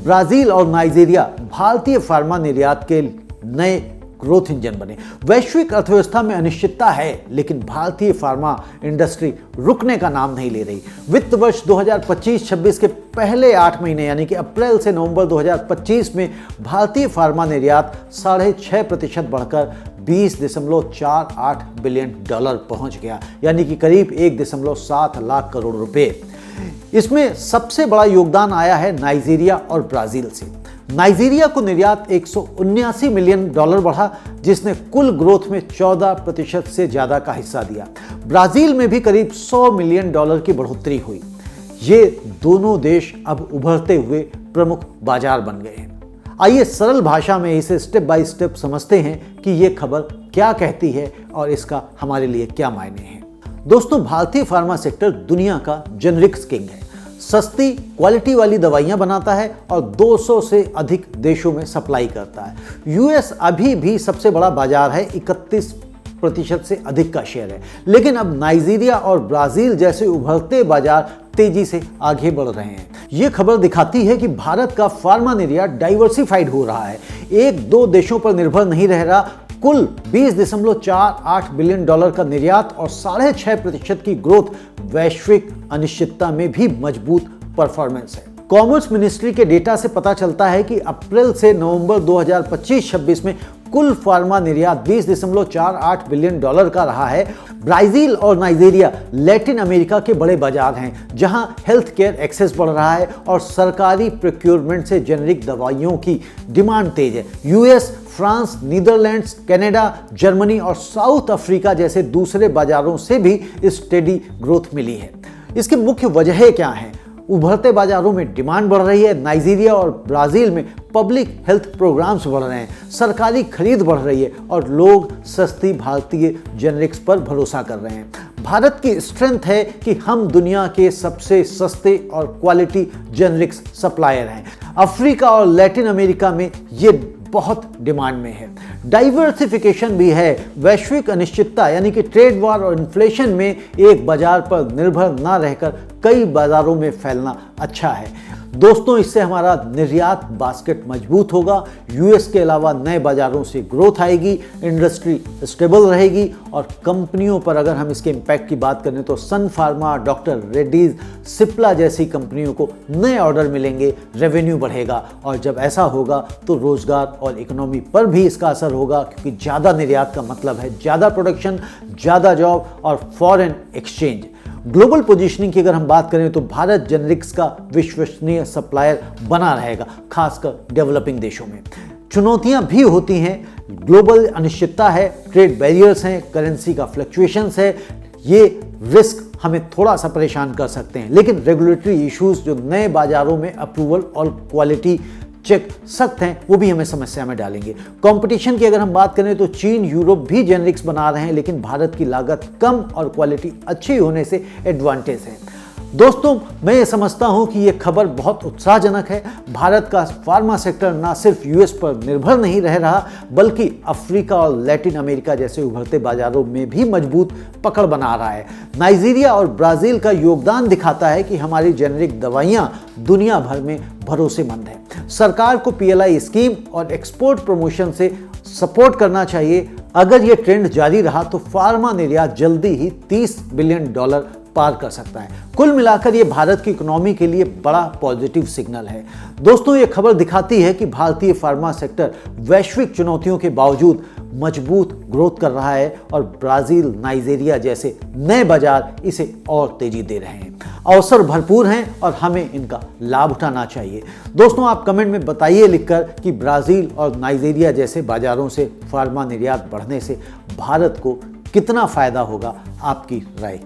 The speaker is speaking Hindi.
ब्राजील और नाइजीरिया भारतीय फार्मा निर्यात के नए ग्रोथ इंजन बने। वैश्विक अर्थव्यवस्था में अनिश्चितता है, लेकिन भारतीय फार्मा इंडस्ट्री रुकने का नाम नहीं ले रही। वित्त वर्ष 2025-26 के पहले 8 महीने यानी कि अप्रैल से नवंबर 2025 में भारतीय फार्मा निर्यात 6.5% बढ़कर $20.48 बिलियन पहुंच गया, यानी कि करीब 1.7 लाख करोड़ रुपए। इसमें सबसे बड़ा योगदान आया है नाइजीरिया और ब्राजील से। नाइजीरिया को निर्यात $179 मिलियन बढ़ा, जिसने कुल ग्रोथ में 14% से ज्यादा का हिस्सा दिया। ब्राजील में भी करीब $100 मिलियन की बढ़ोतरी हुई। ये दोनों देश अब उभरते हुए प्रमुख बाजार बन गए हैं। आइए सरल भाषा में इसे स्टेप बाय स्टेप समझते हैं कि ये खबर क्या कहती है और इसका हमारे लिए क्या मायने हैं। दोस्तों, भारतीय फार्मा सेक्टर दुनिया का जेनरिक्स किंग है। सस्ती क्वालिटी वाली दवाइयां बनाता है और 200 से अधिक देशों में सप्लाई करता है। यूएस अभी भी सबसे बड़ा बाजार है, 31% से अधिक का शेयर है। लेकिन अब नाइजीरिया और ब्राजील जैसे उभरते बाजार तेजी से आगे बढ़ रहे हैं। ये खबर दिखाती है कि भारत का फार्मा निर्यात डाइवर्सिफाइड हो रहा है, 1-2 देशों पर निर्भर नहीं रह रहा। कुल $20.48 बिलियन का निर्यात और 6.5% की ग्रोथ वैश्विक अनिश्चितता में भी मजबूत परफॉर्मेंस है। कॉमर्स मिनिस्ट्री के डेटा से पता चलता है कि अप्रैल से नवंबर 2025-26 में कुल फार्मा निर्यात $20.48 बिलियन का रहा है। ब्राजील और नाइजीरिया लैटिन अमेरिका के बड़े बाजार हैं, जहां हेल्थ केयर एक्सेस बढ़ रहा है और सरकारी प्रोक्योरमेंट से जेनरिक दवाइयों की डिमांड तेज है। US, France, Netherlands, Canada, Germany और साउथ अफ्रीका जैसे दूसरे बाजारों से भी स्टेडी ग्रोथ मिली है। इसकी मुख्य वजह क्या है? उभरते बाजारों में डिमांड बढ़ रही है। नाइजीरिया और ब्राजील में पब्लिक हेल्थ प्रोग्राम्स बढ़ रहे हैं, सरकारी खरीद बढ़ रही है और लोग सस्ती भारतीय जेनरिक्स पर भरोसा कर रहे हैं। भारत की स्ट्रेंथ है कि हम दुनिया के सबसे सस्ते और क्वालिटी जेनरिक्स सप्लायर हैं। अफ्रीका और लैटिन अमेरिका में ये बहुत डिमांड में है। डाइवर्सिफिकेशन भी है। वैश्विक अनिश्चितता यानी कि ट्रेड वॉर और इन्फ्लेशन में एक बाजार पर निर्भर ना रहकर कई बाजारों में फैलना अच्छा है। दोस्तों, इससे हमारा निर्यात बास्केट मजबूत होगा, यूएस के अलावा नए बाजारों से ग्रोथ आएगी, इंडस्ट्री स्टेबल रहेगी और कंपनियों पर अगर हम इसके इम्पैक्ट की बात करें तो सन फार्मा, डॉक्टर रेड्डीज, सिप्ला जैसी कंपनियों को नए ऑर्डर मिलेंगे, रेवेन्यू बढ़ेगा और जब ऐसा होगा तो रोजगार और इकोनॉमी पर भी इसका असर होगा, क्योंकि ज़्यादा निर्यात का मतलब है ज़्यादा प्रोडक्शन, ज़्यादा जॉब और फॉरेन एक्सचेंज। ग्लोबल पोजीशनिंग की अगर हम बात करें तो भारत जेनरिक्स का विश्वसनीय सप्लायर बना रहेगा, खासकर डेवलपिंग देशों में। चुनौतियां भी होती हैं, ग्लोबल अनिश्चितता है, ट्रेड बैरियर्स हैं, करेंसी का फ्लक्चुएशंस है। ये रिस्क हमें थोड़ा सा परेशान कर सकते हैं, लेकिन रेगुलेटरी इश्यूज जो नए बाजारों में अप्रूवल और क्वालिटी चेक सख्त हैं, वो भी हमें समस्या में डालेंगे। कंपटीशन की अगर हम बात करें तो चीन, यूरोप भी जेनरिक्स बना रहे हैं, लेकिन भारत की लागत कम और क्वालिटी अच्छी होने से एडवांटेज है। दोस्तों, मैं ये समझता हूँ कि ये खबर बहुत उत्साहजनक है। भारत का फार्मा सेक्टर ना सिर्फ यूएस पर निर्भर नहीं रह रहा, बल्कि अफ्रीका और लैटिन अमेरिका जैसे उभरते बाजारों में भी मजबूत पकड़ बना रहा है। नाइजीरिया और ब्राजील का योगदान दिखाता है कि हमारी जेनरिक दवाइयाँ दुनिया भर में भरोसेमंद है। सरकार को पीएलआई स्कीम और एक्सपोर्ट प्रमोशन से सपोर्ट करना चाहिए। अगर ये ट्रेंड जारी रहा तो फार्मा निर्यात जल्दी ही $30 बिलियन पार कर सकता है। कुल मिलाकर ये भारत की इकोनॉमी के लिए बड़ा पॉजिटिव सिग्नल है। दोस्तों, ये खबर दिखाती है कि भारतीय फार्मा सेक्टर वैश्विक चुनौतियों के बावजूद मजबूत ग्रोथ कर रहा है और ब्राजील, नाइजीरिया जैसे नए बाजार इसे और तेजी दे रहे हैं। अवसर भरपूर हैं और हमें इनका लाभ उठाना चाहिए। दोस्तों, आप कमेंट में बताइए लिखकर कि ब्राजील और नाइजीरिया जैसे बाजारों से फार्मा निर्यात बढ़ने से भारत को कितना फायदा होगा। आपकी राय